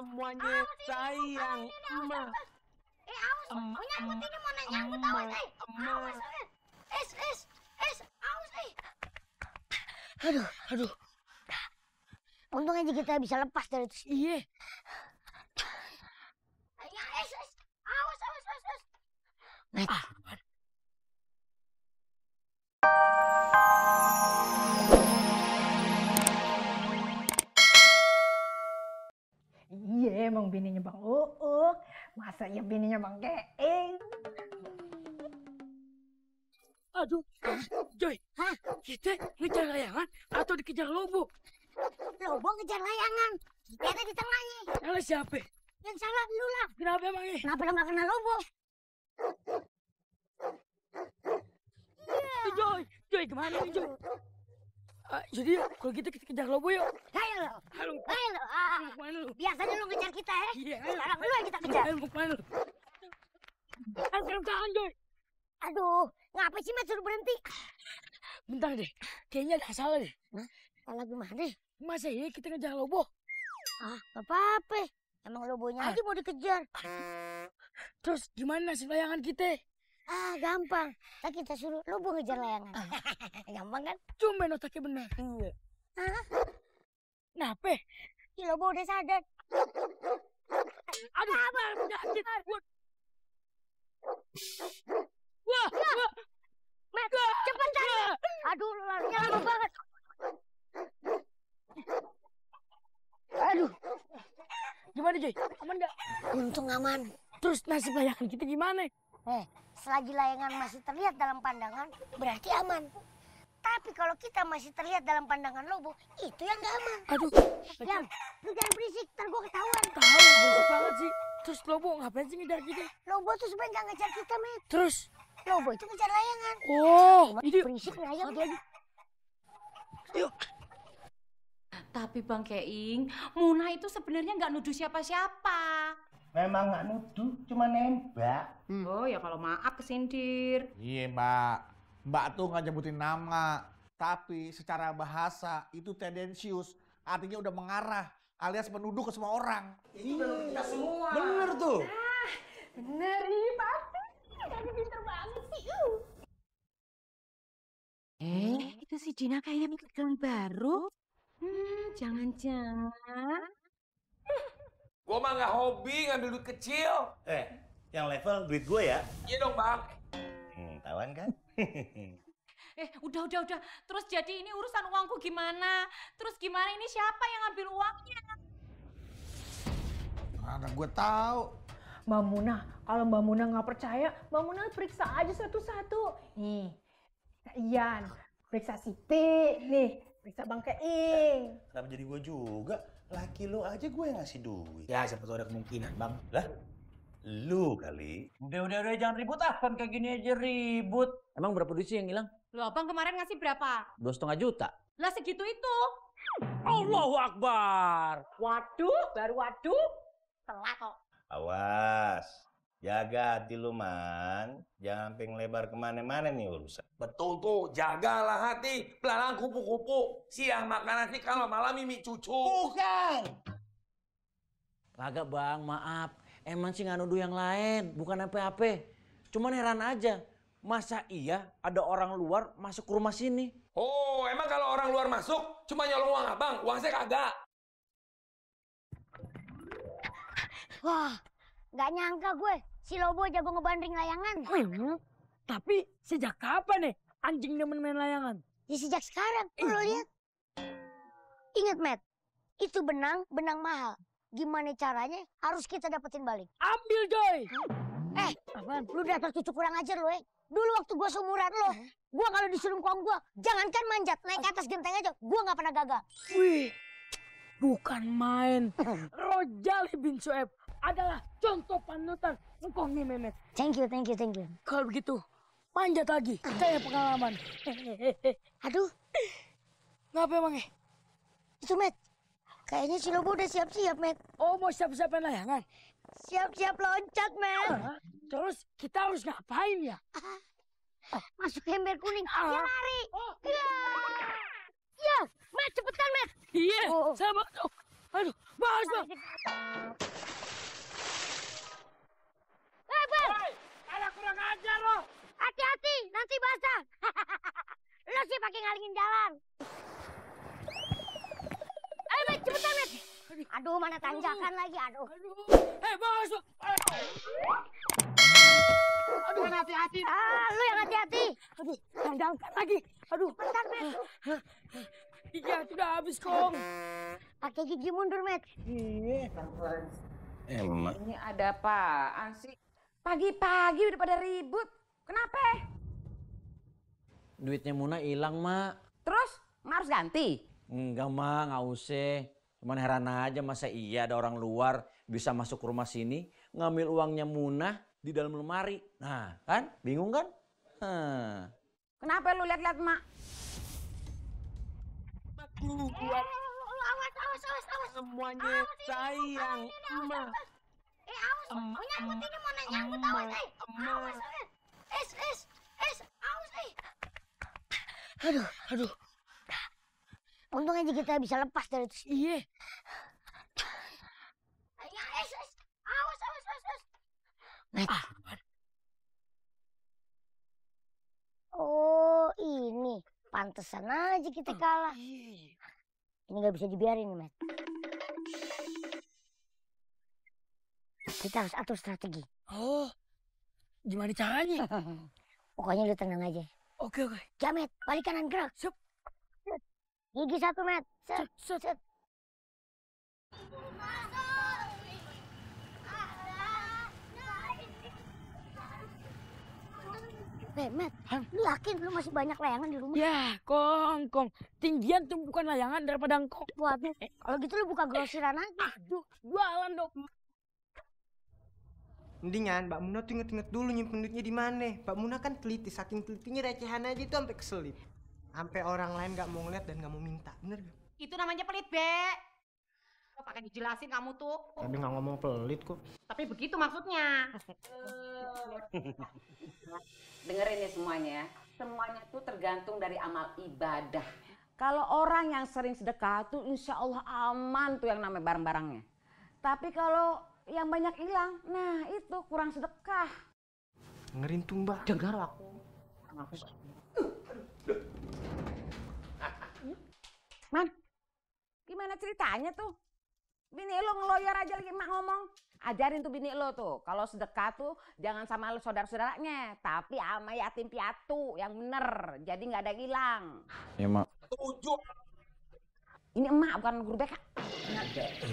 semuanya sayang emak. Aus, mau nyangkut ini, mau nyangkut, awas, aus, Aduh. Untung aja kita bisa lepas dari itu. Iya. Awas. Met. Iya, emang bininya Bang Uuk. Masa ya bininya Bang Keing? Aduh, Joy. Hah? Kita ngejar layangan atau dikejar lobo? Lobo ngejar layangan. Kita di tengahnya. Salah siapa? Yang salah lu lah. Kenapa emangnya? Kenapa lu gak kena lobo? Joy, kemana nih, Joy? Jadi kalau kita kejar lobo yuk. Ayo lo. Halo. Kemana lu? Biasanya lu ngejar kita ya. Iya, Sekarang lu yang kita kejar. Ayo, kemana lu? Tangan, Joy. Aduh, ngapa sih Mat suruh berhenti? Bentar deh, kayaknya ada salah deh. Salah gimana? Masa iya kita ngejar lobo? Gak apa-apa. Emang lobonya aja mau dikejar. Terus gimana nasib layangan kita? Gampang. Kita suruh lobo ngejar layangan. Gampang kan? Cuma otaknya benar. Iya. Kenapa? Si lobo udah sadar. Aduh, penyakit. Wah. Mat, cepetan. Aduh, larinya lama banget. Aduh. Gimana, Joy? Aman nggak? Untung aman. Terus nasib layangan kita gimana? Selagi layangan masih terlihat dalam pandangan, berarti aman. Tapi kalau kita masih terlihat dalam pandangan lobo, itu yang gak aman. Aduh. Jam, lu jangan berisik, ntar gua ketahuan. Tahu, berisik banget sih. Terus lobo ngapain sih ngejar kita? Lobo tuh sebenarnya gak ngejar kita, Met. Terus? Lobo itu ngejar layangan. Oh, ini berisik nih ayam. Yuk. Tapi Bang Keing, Munah itu sebenarnya nggak nuduh siapa-siapa. Memang nggak nuduh, cuma nembak. Oh ya kalau maaf kesindir. Iya Mbak, Mbak tuh nggak nyebutin nama, tapi secara bahasa itu tendensius, artinya udah mengarah, alias menuduh ke semua orang. Itu kita semua. Bener tuh. Bener, iya pasti. Kamu pinter banget sih. Itu si Dina kayaknya ikut gang baru. Jangan-jangan. Gua mah nggak hobi ngambil duit kecil. Yang level duit gue ya. Iya dong, Bang. Tawan kan? Udah. Terus jadi ini urusan uangku gimana? Terus gimana ini siapa yang ngambil uangnya? Karena gue tahu. Mbak Munah, kalau Mbak Munah nggak percaya, Mbak Munah periksa aja satu-satu. Nih, periksa Ian, periksa Siti, nih, periksa Bang Keing. Kenapa jadi gue juga? Laki lo aja gue yang ngasih duit. Ya, siapa tahu ada kemungkinan, Bang. Lah, lu kali. Udah, jangan ribut kan kayak gini aja ribut. Emang berapa duit sih yang hilang? Loh, Abang kemarin ngasih berapa? 2,5 juta. Lah segitu itu. Allahu Akbar. Waduh, baru waduh. Telat kok. Awas. Jaga hati lu, Man. Jangan sampai ngelebar kemana-mana nih urusan. Betul tuh, jagalah hati. Belalang kupu-kupu. Siang makan nasi, kalau malam mimi cucu. Bukan. Kagak Bang, maaf. Emang sih nggak nuduh yang lain, bukan apa-apa. Cuman heran aja, masa iya ada orang luar masuk ke rumah sini? Oh, emang kalau orang luar masuk cuma nyolong uang abang, uang saya kagak. Wah, nggak nyangka gue. Si Lobo jago ngebandring layangan. Tapi sejak kapan nih anjing demen main layangan? Ya sejak sekarang, lo lihat. Ingat, Matt, itu benang mahal. Gimana caranya harus kita dapetin balik. Ambil, Joy! Apaan? Lu dasar cucu kurang ajar lo, Dulu waktu gue seumuran lo, gue kalau disuruh kong gue, jangankan manjat, naik ke atas genteng aja, gue nggak pernah gagal. Wih, bukan main. Rojali bin Sueb adalah contoh panutan engkau nih, Mehmet. Thank you. Kalau begitu, panjat lagi. Saya pengalaman. Aduh. Ngapa emangnya? Itu, Matt. Kayaknya si Lobo udah siap-siap, Matt. Oh, mau siap-siapin layangan? Siap-siap loncat, Matt. Terus kita harus ngapain ya? Masuk ke ember kuning. Ya lari. Ya, Matt, cepetan, Matt. Iya, saya bantu. Aduh, bagus, Bang. Ada kurang ajar lo. Hati-hati, nanti basah. Lo sih pakai ngalingin jalan. Ayo, Met, cepetan, Met. Aduh, mana tanjakan lagi, aduh. Bos. Aduh, hati-hati. Lu yang hati-hati. Aduh, tanjakan lagi. Aduh. Bentar, Met. Iya, sudah habis, Kong. Pakai gigi mundur, Met. Emang. Ini ada apaan sih? Pagi-pagi udah pada ribut. Kenapa? Duitnya Muna hilang, Mak. Terus Mak harus ganti? Enggak, Mak, nggak usah. Cuman heran aja masa iya ada orang luar bisa masuk ke rumah sini ngambil uangnya Muna di dalam lemari. Nah, kan? Bingung kan? Kenapa lu lihat-lihat Mak? Awas. Semuanya sayang, Emak. Awas. Mau nyangkut ini, mana nyangkut, awas. Awas. Awas. Aduh. Untung aja kita bisa lepas dari itu. Iya. Awas. Met. Oh, ini. Pantesan aja kita kalah. Ini nggak bisa dibiarin nih, Met. Kita harus atur strategi. Oh, gimana caranya? Pokoknya lu tenang aja. Oke. Jamet, balik kanan gerak. Sip. Gigi satu, Met. Set. Met, lu yakin lu masih banyak layangan di rumah? Ya, Kong. Tinggian tumpukan layangan daripada engkau. Waduh, kalau gitu lu buka grosiran aja. Aduh, jualan dong. Mendingan Mbak Muna tuh inget-inget dulu nyimpen duitnya di mana. Mbak Muna kan teliti, saking telitinya recehan aja tuh sampai keselip. Sampai orang lain gak mau ngeliat dan gak mau minta, bener gak? Itu namanya pelit, Be. Kok pakai dijelasin kamu tuh? Tapi gak ngomong pelit kok. Tapi begitu maksudnya. Dengerin nih semuanya ya. Semuanya tuh tergantung dari amal ibadah. Kalau orang yang sering sedekah tuh insya Allah aman tuh yang namanya barang-barangnya. Tapi kalau yang banyak hilang, nah itu kurang sedekah. Dengerin tuh Mbak. Dengar aku. Man, gimana ceritanya tuh? Bini lo ngeloyor aja lagi emak ngomong. Ajarin tuh bini lo tuh, kalau sedekah tuh jangan sama lo saudara-saudaranya, tapi sama yatim piatu yang bener, jadi nggak ada hilang. Ya, Mak. Setuju. Ini emak bukan guru BK.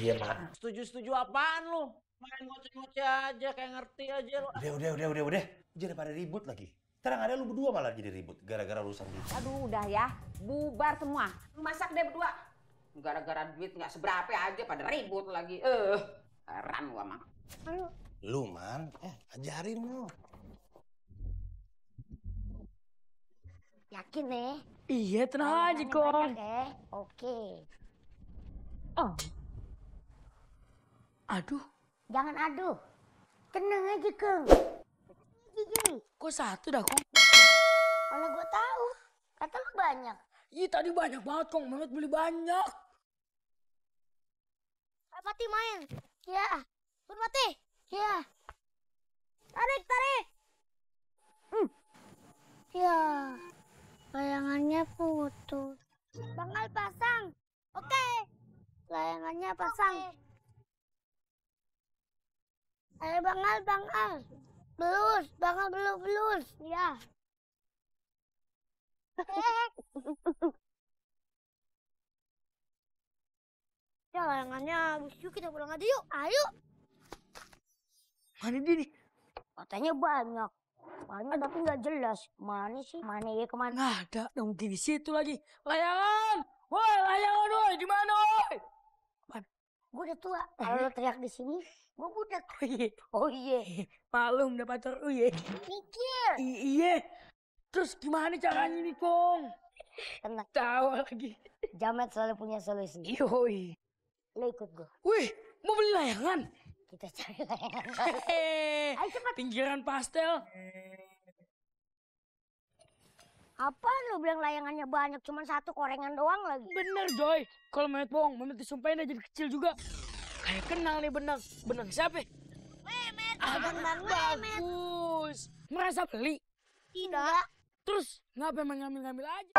Iya, Mak. Setuju apaan lu? Main ngoceh-ngoceh aja kayak ngerti aja lu. Udah. Jangan pada ribut lagi. Terang ada lu berdua malah jadi ribut gara-gara urusan duit. Aduh udah ya, bubar semua. Lu masak deh berdua. Gara-gara duit nggak seberapa aja pada ribut lagi. Heran gua mah. Lu, Man. Ajarin lu. Yakin nih? Iya, tenang aja, Kong. Oke. Oh. Aduh, Jangan aduh. Tenang aja, Kong. Gigi. kok satu dah, Kong? Mana gua tahu. Kata lu banyak. Iya, tadi banyak banget, Kong. Mehmet beli banyak. Pati main. Ya. Pati. Ya. Tarik. Ya. Layangannya putus. Bangal pasang. Oke. Layangannya pasang. Ayo Bangal. Belus. Bangal belus. Ya. Ya layangannya habis. Yuk kita pulang aja yuk. Ayo. Mana dia nih? Katanya banyak. Banyak tapi nggak jelas. Mana sih? Mana ya kemana? Nggak ada. Nggak mungkin di situ lagi. Layangan! Woi, layangan, woi! Di mana, woi? Gue udah tua. Kalau lo teriak di sini, gue budak. Oh iya. Malum udah pacar lu ya. Mikir. Iya. Terus gimana caranya nih, Kong? Tenang. Tahu lagi. Jamet selalu punya solusi. Yoi. Lo ikut gue. Wih, mau beli layangan? Kita cari layangan. Ayo cepat. Pinggiran pastel. Apa lo bilang layangannya banyak, cuma satu korengan doang lagi. Bener, Joy. Kalau Mehmet bohong, Mehmet disumpahin aja jadi kecil juga. Saya kenal nih benang. Benang siapa? Memet. Abang Benang Memet. bagus. Merasa beli? Tidak. Terus ngapa emang ngambil-ngambil aja?